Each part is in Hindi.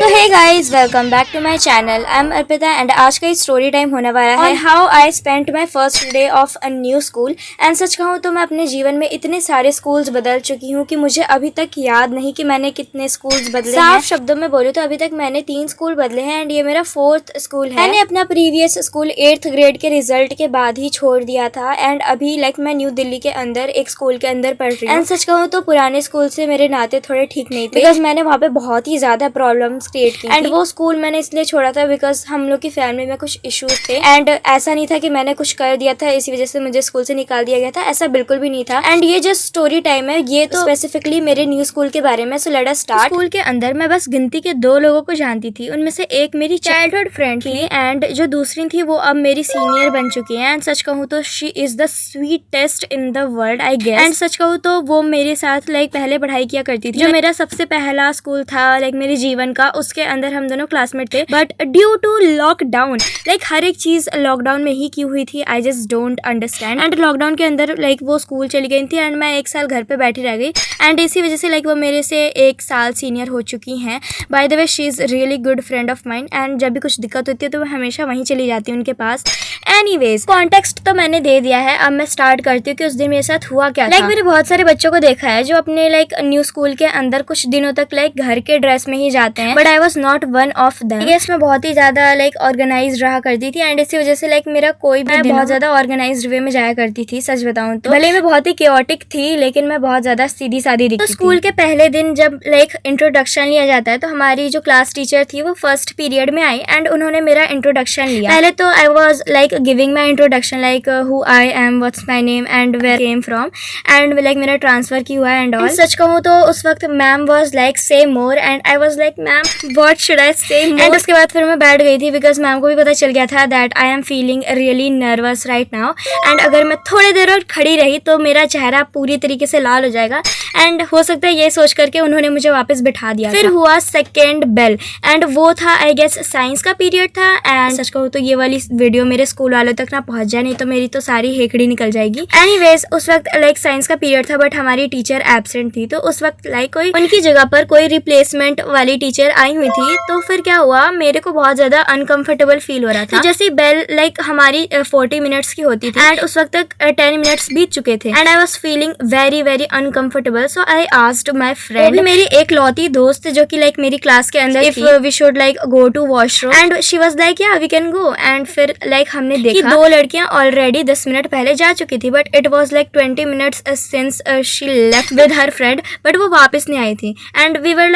तो hey guys, welcome back to my channel. I am Arpita and आज का स्टोरी टाइम होने वाला है how I spent my first day of a new school. And सच कहूँ तो मैं अपने जीवन में इतने सारे स्कूल्स बदल चुकी हूँ कि मुझे अभी तक याद नहीं कि मैंने कितने स्कूल्स बदले हैं। साफ शब्दों में बोलूँ तो अभी तक मैंने 3 स्कूल बदले हैं एंड ये मेरा 4th स्कूल है। मैंने अपना प्रीवियस स्कूल 8th ग्रेड के रिजल्ट के बाद ही छोड़ दिया था एंड अभी मैं न्यू दिल्ली के अंदर एक स्कूल के अंदर पढ़ रही हूँ। एंड सच कहूँ तो पुराने स्कूल से मेरे नाते थोड़े ठीक नहीं थे बिकॉज मैंने वहाँ पे बहुत ही ज्यादा प्रॉब्लम्स क्रिएट की एंड वो स्कूल मैंने इसलिए छोड़ा था बिकॉज हम लोग की फैमिली में कुछ इश्यूज थे एंड ऐसा नहीं था कि मैंने कुछ कर दिया था इसी वजह से मुझे स्कूल से निकाल दिया गया था, ऐसा बिल्कुल भी नहीं था। एंड ये जो स्टोरी टाइम है ये तो स्पेसिफिकली मेरे न्यू स्कूल के बारे में। So let us start. School के अंदर मैं बस गिनती के 2 लोगों को जानती थी, उनमें से एक मेरी चाइल्डहुड फ्रेंड थी एंड जो दूसरी थी वो अब मेरी सीनियर बन चुकी है। एंड सच कहूँ तो she is the sweetest in the world I guess. And सच कहूँ तो वो मेरे साथ पहले पढ़ाई किया करती थी। जो मेरा सबसे पहला स्कूल था मेरे जीवन का, उसके अंदर हम दोनों क्लासमेट थे बट ड्यू टू लॉकडाउन हर एक चीज लॉकडाउन में ही की हुई थी। I just don't understand. And lockdown के अंदर वो स्कूल चली गई थी एंड मैं 1 साल घर पे बैठी रह गई एंड इसी वजह से वो मेरे से 1 साल सीनियर हो चुकी हैं। By the way she is really good friend of mine and जब भी कुछ दिक्कत होती है तो मैं हमेशा वहीं चली जाती हूँ उनके पास। एनीवेज कॉन्टेक्स्ट तो मैंने दे दिया है, अब मैं स्टार्ट करती हूँ कि उस दिन मेरे साथ हुआ क्या था। मैंने बहुत सारे बच्चों को देखा है जो अपने न्यू स्कूल के अंदर कुछ दिनों तक घर के ड्रेस में ही जाते हैं but I was not one of them. Guess मैं बहुत ही ज्यादा ऑर्गेनाइज रहा करती थी एंड इसी वजह से मेरा कोई भी बहुत ज्यादा ऑर्गेनाइज्ड वे में जाया करती थी। सच बताऊं तो भले मैं बहुत ही केओटिक थी लेकिन मैं बहुत ज्यादा सीधी सादी दिखती थी। तो स्कूल के पहले दिन जब इंट्रोडक्शन लिया जाता है तो हमारी जो क्लास टीचर थी वो फर्स्ट पीरियड में आई एंड उन्होंने मेरा इंट्रोडक्शन लिया। पहले तो I was giving my introduction who I am, what's my name and where came from and मेरा ट्रांसफर की हुआ एंड ऑल। सच कहूँ तो उस वक्त मैम वॉज से more and I was ma'am what should I से मोर। एंड उसके बाद फिर मैं बैठ गई थी बिकॉज मैम को भी पता चल गया था that I am feeling really nervous right now and अगर मैं थोड़ी देर और खड़ी रही तो मेरा चेहरा पूरी तरीके से लाल हो जाएगा एंड हो सकता है ये सोच करके उन्होंने मुझे वापस बिठा दिया। फिर हुआ सेकेंड बेल एंड वो था आई गेस साइंस का पीरियड था एंड सच कहूँ तो ये वाली वीडियो मेरे स्कूल वालों तक ना पहुंच जाए नहीं तो मेरी तो सारी हेकड़ी निकल जाएगी। एनीवेज उस वक्त साइंस का पीरियड था बट हमारी टीचर एब्सेंट थी तो उस वक्त कोई उनकी जगह पर कोई रिप्लेसमेंट वाली टीचर आई हुई थी। तो फिर क्या हुआ, मेरे को बहुत ज्यादा अनकंफर्टेबल फील हो रहा था। तो जैसे बेल हमारी 40 मिनट्स की होती थी एंड उस वक्त तक 10 मिनट्स बीत चुके थे and I was feeling very very uncomfortable. So I asked my friend, मेरी एक लौती दोस्त जो कि मेरी क्लास के अंदर if we should go to washroom and she was yeah we can go. And फिर हमने देखा 2 लड़कियां ऑलरेडी 10 मिनट पहले जा चुकी थी but it was 20 minutes since she left with her friend but वो वापस नहीं आई थी एंड वी वर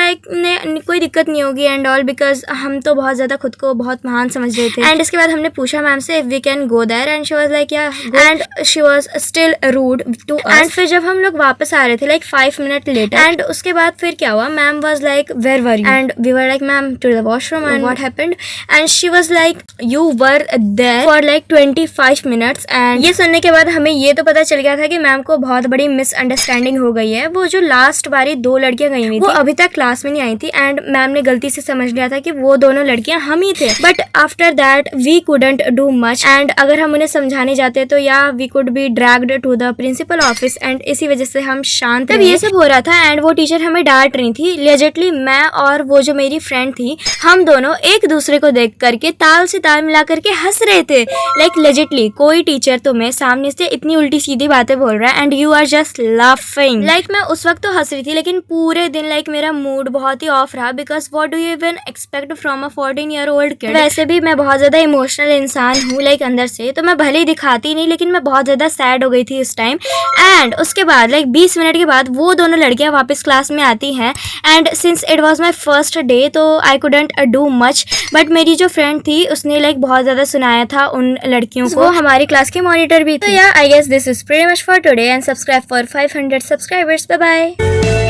कोई दिक्कत नहीं होगी एंड ऑल बिकॉज हम तो बहुत ज्यादा खुद को बहुत महान समझ रहे थे। एंड इसके बाद हमने पूछा मैम से if we can go there and she was and she was still rude to us. And फिर जब हम लोग वापस आ रहे थे 5 मिनट लेटर एंड उसके बाद फिर क्या हुआ, ma'am was where were you and we were ma'am to the washroom and what happened and she was you were there for 25 minutes. And ये सुनने के बाद हमें ये तो पता चल गया था कि मैम को बहुत बड़ी मिसअंडरस्टैंडिंग हो गई है। वो जो लास्ट बारी 2 लड़कियां गई हुई थी वो अभी तक क्लास में नहीं आई थी एंड मैम ने गलती से समझ लिया था कि वो दोनों लड़कियां हम ही थे but after that we couldn't do much and अगर हम उन्हें समझाने जाते तो yeah we could be dragged to the principal office and इसी वजह से हम शांत। तब ये सब हो रहा था एंड वो टीचर हमें डांट रही थी। लेजिटली मैं और वो जो मेरी फ्रेंड थी हम दोनों एक दूसरे को देख करके ताल से ताल मिला करके हंस रहे थे। लेजिटली कोई टीचर तुम्हें सामने से इतनी उल्टी सीधी बातें बोल रहा है and you are just laughing. मैं उस वक्त तो हंस रही थी लेकिन पूरे दिन मेरा मूड बहुत ही ऑफ रहा because what do you even expect from a 14-year-old kid. वैसे भी मैं बहुत ज्यादा इमोशनल इंसान हूँ अंदर से, तो मैं भले ही दिखाती नहीं लेकिन मैं बहुत ज्यादा सैड हो गई थी उस टाइम। एंड उसके बाद 20 मिनट के बाद वो दोनों लड़कियां वापस क्लास में आती हैं and since it was my first day तो I couldn't do much but मेरी जो फ्रेंड थी उसने बहुत ज्यादा सुनाया था उन लड़कियों को। हमारी क्लास की मॉनिटर भी थी। तो yeah I guess this is pretty much for today and subscribe for 500 subscribers. Bye bye.